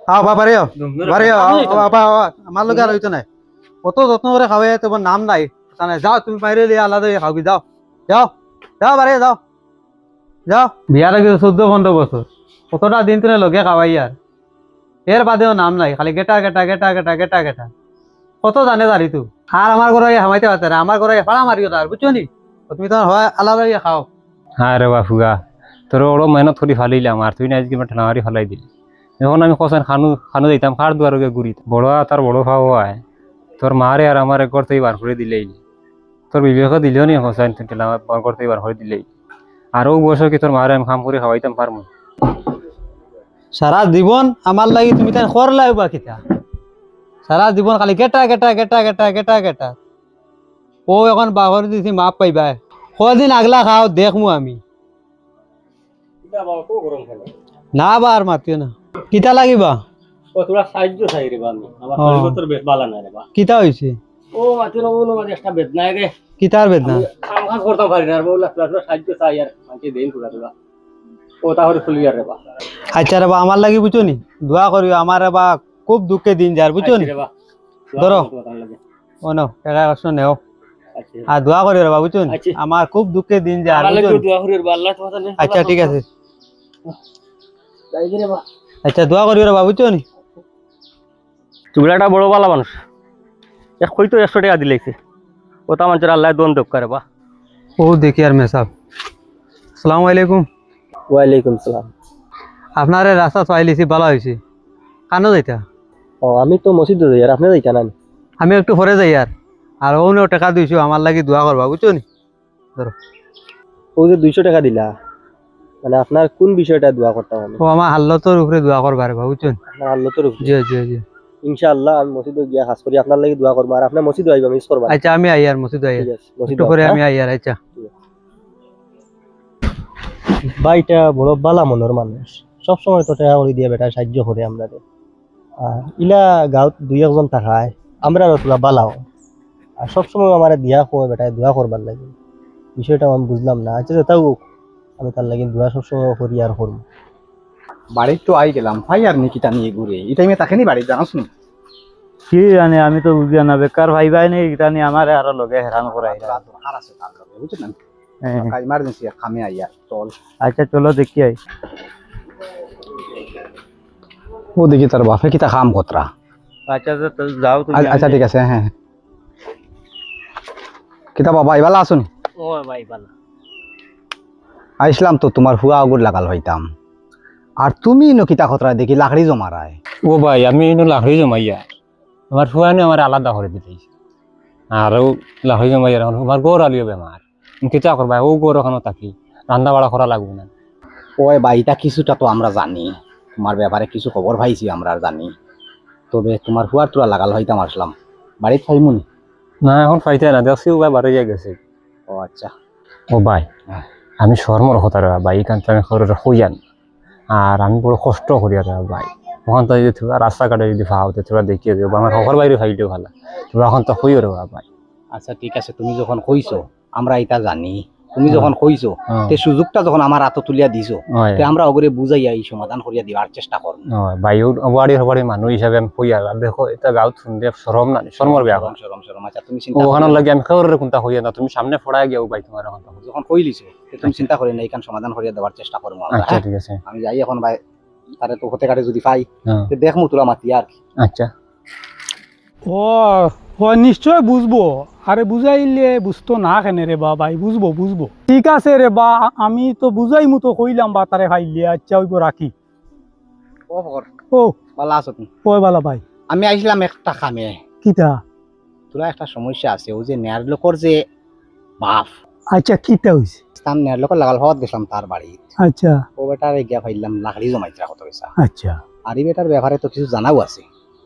বাড়ি বাড়ি আমার লোক আর হইতো নাই কত যত্ন করে খাওয়াই তোমার নাম নাই যাও তুমি বাইরে আলাদা খাওয়াবি যাও যাও যাও বাড়ি যাও যাও বিয়ার আগে 14-15 বছর কতটা দিন তুমি লগে খাওয়াই আর এর বাদেও নাম নাই খালি গেটা গেটা গেটা গেটা গেটা গেটা কত জানে জানি তুই আর আমার ঘরে হামাইতে পারতে না আমার ঘরে ফাড়া মারিও তার বুঝছো নি তুমি তোমার হয় আলাদা খাও। হ্যাঁ রে বাপুগা তোর ওড়ো মেহনত করে ফালাইলাম আর তুই না আজকে ঠেলা মারি ফালাই দিলি যখন আমি কষান খানু খানু দিতাম খার দুয়ার ঘুরি বড় তার বড় খাওয়া হয় তোর মারে আর আমার একবার তুই বার করে দিলেই তোর বিবেক দিলেও নি কষান তুই ঠেলা বার করতে বার করে দিলেই আরও বছর কি তোর মারে আমি কাম করে খাওয়াইতাম পারবো সারা জীবন আমার লাগি তুমি তাই খর লাগবা কিতা সারা জীবন খালি গেটা গেটা গেটা গেটা গেটা গেটা ও এখন বাঘর দিছি মাপ পাইবা কদিন আগলা খাও দেখমু আমি না বা আর মাতিও না কিতা লাগিবা ও তোরা সাহায্য চাই রে বা আমি আমার শরীর তোর বেশ ভালো না রে বা কিতা হইছে ও মাটির ও না একটা বেদনা রে কিতার বেদনা কাম কাজ করতে পারি না বউলা তোরা সাহায্য চাই আর মাটি দেন তোরা তোরা ও তাহলে ফুলি আর রে বা আচ্ছা রে বা আমার লাগি বুঝছো নি দোয়া করিও আমার রে বা খুব দুঃখে দিন যার বুঝছো নি ধরো ও নাও টাকা কষ্ট নেও আর দোয়া করিও রে বা বুঝছো নি আমার খুব দুঃখে দিন যার বুঝছো দোয়া করিও বা আল্লাহ তোমাদের আচ্ছা ঠিক আছে যাই রে বা আচ্ছা দোয়া করিও রে বা বুঝছো নি তুমি একটা বড় ভালো মানুষ এক কইতো 100 টাকা দিলেছে ওটা মানুষের আল্লাহ দোন দেব করে বা ও দেখি আর মেসাব আসসালামু আলাইকুম ওয়ালাইকুম সালাম আপনার রাস্তা চাইলিছি ভালো হয়েছে কানো যাইতা ও আমি তো মসজিদে যাই আর আপনি যাইতা না আমি একটু পরে যাই আর ওনেও টাকা দিয়েছো আমার লাগি দোয়া করবা বুঝছো নি ধরো ও যে 200 টাকা দিলা মানে আপনার কোন বিষয়টা দোয়া করতে হবে ও আমার হাল্লতর উপরে দোয়া করবার বুঝছো নি আপনার আল্লাহর উপরে জি জি জি ইনশাআল্লাহ আমি মসজিদে গিয়া খাস করি আপনার লাগি দোয়া করব আর আপনি মসজিদে আইবা মিস করবা আচ্ছা আমি আই আর মসজিদ আই ঠিক আছে মসজিদে একটু পরে আমি আই আর আচ্ছা ভাইটা বড় বালা মনের মানুষ সব সময় তো টাকা করে দিয়ে বেটা সাহায্য করে আমরা আর ইলা গাঁত 2-1 জন থাকায় আমরা তোরা বালাও আর সব সময় আমার দিয়া কয় বেটা দোয়া করবার লাগে বিষয়টা আমি বুঝলাম না আচ্ছা তাও আমি তার লাগি দোয়া সব সময় করি আর করব বাড়ি তো আই গেলাম ভাই আর নিকিতা নিয়ে ঘুরে এই টাইমে তাকে নি বাড়ি জানাস নি কি জানি আমি তো বুঝি না বেকার ভাই ভাই নেই এটা নিয়ে আমার আরো লগে হেরান করাই হার আছে তার কাছে বুঝছেন ইমার্জেন্সি খামে আইয়া চল আচ্ছা চলো দেখি আই ও দেখি তার বাপে কিতা খাম কতরা আচ্ছা তো যাও তুমি আচ্ছা ঠিক আছে হ্যাঁ কিতা বাবা এবালা আসুন ও ভাই ভালো আইসলাম তো তোমার হুয়া আগুর লাগাল হইতাম আর তুমি নকিতা খতরা দেখি লাকড়ি জমারায় ও ভাই আমি লাহড়ি জমাইয়া আমার ফুয়ানে আমার আলাদা করে দিতেছি আরও লাহড়ি জমাইয়া আমার গৌর আলিও বেমার কিতা করবা ও গৌর ওখানে থাকি রান্না বাড়া করা লাগবে না ওই বাইটা কিছুটা তো আমরা জানি তোমার ব্যাপারে কিছু খবর পাইছি আমরা জানি তবে তোমার হুয়ার তোরা লাগাল হইতাম আসলাম বাড়িতে খাইমুনি না এখন পাইতে না দেখছি ও ভাই বাড়ি গেছে ও আচ্ছা ও ভাই আমি শর্মর কথা রে ভাই এখান থেকে আমি শরীরে হইয়ান আর আমি বড় কষ্ট করি আর ভাই ওখান থেকে যদি রাস্তাঘাটে যদি ভাওতে তোরা দেখিয়ে দেবো আমার ঘর বাইরে ভাইলেও ভালো তোরা এখন তো হইও রে ভাই আচ্ছা ঠিক আছে তুমি যখন কইছো আমরা এটা জানি তুমি যখন কইছো তে সুযোগটা যখন আমার হাতে তুলিয়া দিছো তে আমরা ওগরে বুঝাইয়া এই সমাধান করিয়া দিবার চেষ্টা করব ভাই বাড়ির মানুষ হিসাবে আমি কই আর দেখো এটা গাঁত শুনতে শরম না শর্মর বিয়া শরম আচ্ছা তুমি চিন্তা ওখানে লাগে আমি খবরের কোনটা হইয়া না তুমি সামনে ফড়ায় গিয়ে ভাই তোমার এখন যখন কইলিছো তে তুমি চিন্তা করি না এইখান সমাধান করিয়া দেওয়ার চেষ্টা করব আচ্ছা ঠিক আছে আমি যাই এখন ভাই তারে তো হতে কাটে যদি পাই তে দেখমু তোরা মাতি আর আচ্ছা ও ও নিশ্চয় বুঝবো আরে বুঝাইলে বুঝতো না কেন রে বা ভাই বুঝবো বুঝবো ঠিক আছে রে বা আমি তো বুঝাই মতো কইলাম বা তারে খাইলে আচ্ছা ওইব রাখি ও ভর ও বালা আছো তুমি ওই বালা ভাই আমি আইছিলাম একটা খামে কিতা তোরা একটা সমস্যা আছে ও যে নেয়ার লোকর যে বাপ আচ্ছা কিতা হইছে স্থান নেয়ার লোকর লাগাল হওয়াত গেছিলাম তার বাড়ি আচ্ছা ও বেটার গিয়া পাইলাম লাকড়ি জমাইতে কত পয়সা আচ্ছা আর এই বেটার ব্যাপারে তো কিছু জানাও আছে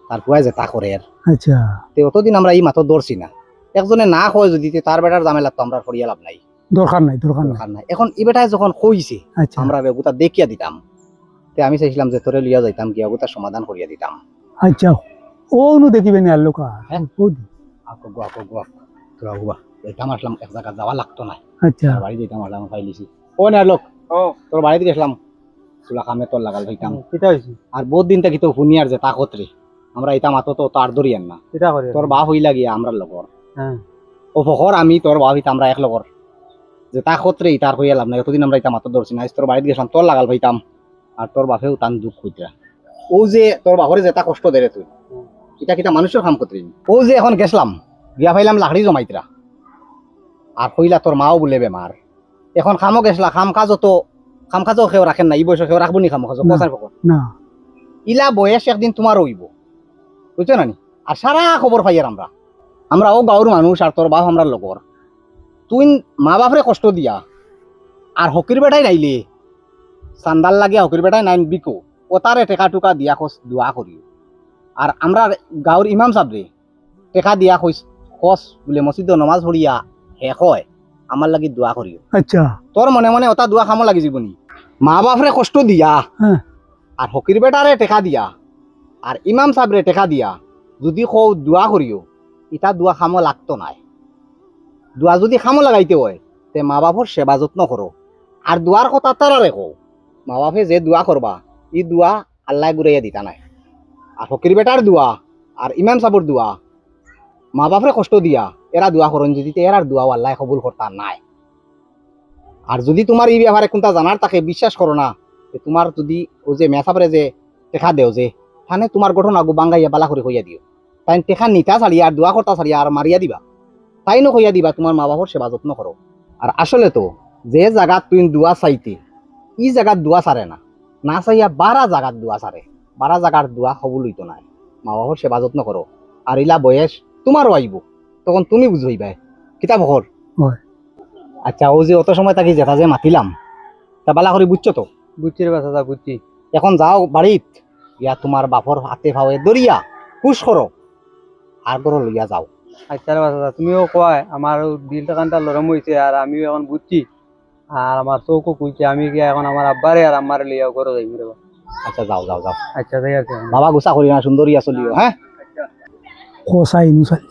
তার পুয়াই যে তা করে আর আচ্ছা তে অতদিন আমরা এই মাত্র ধরছি না একজনে না কয় যদি তার বেটার জামেলা তো আমরা করিয়া লাভ নাই দরকার নাই দরকার নাই দরকার নাই এখন এই বেটায় যখন কইছে আচ্ছা আমরা বেগুতা দেখিয়া দিতাম তে আমি চাইছিলাম যে তোরে লিয়া যাইতাম গিয়া ওটা সমাধান করিয়া দিতাম আচ্ছা ও নু দেখিবেন আর লোক হ্যাঁ ও আকো গো তোরা হুয়া যাইতাম আসলাম এক জায়গা যাওয়া লাগতো না আচ্ছা বাড়ি যেতাম আসলাম পাইলিছি ও না লোক ও তোর বাড়িতে গেছিলাম চুলা কামে তোর লাগাল হইতাম কিটা হইছে আর বহুত দিন থেকে তো হুনিয়ার যে তাকত রে আমরা ইতা মাতো তো তার ধরিয়ান না কিটা করে তোর বাপ হইলা গিয়া আমরা লগর হ্যাঁ ও ফখর আমি তোর বাপ হইতাম আমরা এক লগর যে তাকত রে ইতার হইয়া লাভ না এতদিন আমরা ইতা মাতো ধরছি না তোর বাড়িতে গেছিলাম তোর লাগাল হইতাম আর তোর বাপেও তান দুঃখ হইতরা ও যে তোর বাপরে যেটা কষ্ট দেরে তুই এটা কিটা মানুষের কাম করতে ও যে এখন গেছলাম গিয়া পাইলাম লাকড়ি জমাইতরা আর কইলা তোর মাও বলে বেমার এখন খামো গেছলা খাম কাজও কেউ রাখেন না এই বয়সে কেউ রাখবো নি খামো কাজও পচার পকর না ইলা বয়স একদিন তোমার হইব বুঝছো না নি আর সারা খবর পাই আর আমরা ও গাঁওর মানুষ আর তোর বাপ আমরা লগর তুই মা বাপরে কষ্ট দিয়া আর হকির বেটাই নাইলে চান্দাল লাগিয়া হকির বেটাই নাইন বিকো ও তারে টেকা টুকা দিয়া দোয়া করিও আর আমরা গাঁওর ইমাম সাবরে টেকা দিয়া খস বলে মসজিদ নমাজ পড়িয়া শেষ হয় আমার লাগি দোয়া করিও আচ্ছা তোর মনে মনে ওটা দোয়া খামো লাগি জীবনী মা বাপরে কষ্ট দিয়া হ্যাঁ আর হকির বেটারে টেকা দিয়া আর ইমাম সাবরে টেকা দিয়া যদি কও দোয়া করিও ইটা দোয়া খামো লাগতো নাই দোয়া যদি খামো লাগাইতে হয় তে মা বাপর সেবা যত্ন করো আর দোয়ার কথা তারা রেখো মা বাপে যে দোয়া করবা ই দোয়া আল্লাহ ঘুরাইয়া দিতা নাই আর ফকির বেটার দোয়া আর ইমাম সাবর দোয়া মা বাপরে কষ্ট দিয়া এরা দোয়া করেন যদি এরার দোয়াও আল্লাহ কবুল করতা নাই আর যদি তোমার এই ব্যাপারে কোনটা জানার তাকে বিশ্বাস করো না তোমার যদি ও যে মেসাবরে যে টেকা দেও যে থানে তোমার ঘটনা গো বাঙ্গাইয়া বালা করে কইয়া দিও তাই টেকা নিতা ছাড়িয়া আর দোয়া করতা ছাড়িয়া আর মারিয়া দিবা তাই নো কইয়া দিবা তোমার মা বাপর সেবা যত্ন করো আর আসলে তো যে জায়গা তুই দোয়া চাইতে ই জায়গার দোয়া সারে না চাইয়া 12 জায়গার দোয়া সারে 12 জায়গার দোয়া কবুল হইতো না মা বাপর সেবা যত্ন করো আর ইলা বয়স তোমারও আইব তখন তুমি বুঝবাই কিতাব হর হয় আচ্ছা ও যে অত সময় তাকে যেটা যে মাতিলাম তা বালা করে বুঝছো তো বুঝছি রে বাচ্চা বুঝছি এখন যাও বাড়িত ইয়া তোমার বাপর হাতে ফাওয়ে দরিয়া পুশ করো আর করো লইয়া যাও আচ্ছা রে বাচ্চা তুমিও কয় আমার দিলটা কানটা লরম হয়েছে আর আমিও এখন বুঝছি আর আমার চৌকো কইছে আমি কি এখন আমার আব্বারে আর আমার লিয়াও করে যাইব রে আচ্ছা যাও যাও যাও আচ্ছা ঠিক আছে বাবা গুসা করি না সুন্দরিয়া চলিও হ্যাঁ কষাই নুসালি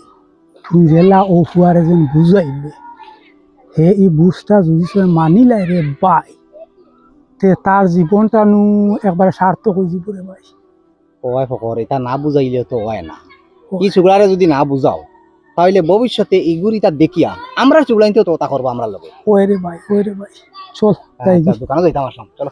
তুই জেলা ও ফুয়ারে যেন বুঝাইলে হে এই বুঝটা যদি সে মানিলাই রে বাই তে তার জীবনটা নু একবারে সার্থক হয়ে যাব রে ভাই ওয়াই ফকর এটা না বুঝাইলে তো হয় না এই চুগলারে যদি না বুঝাও তাহলে ভবিষ্যতে এই গুরিটা দেখিয়া আমরা চুগলাইতেও তো তা করবো আমরা লগে ওই রে ভাই চল তাই দোকানে যাইতাম আসলাম চলো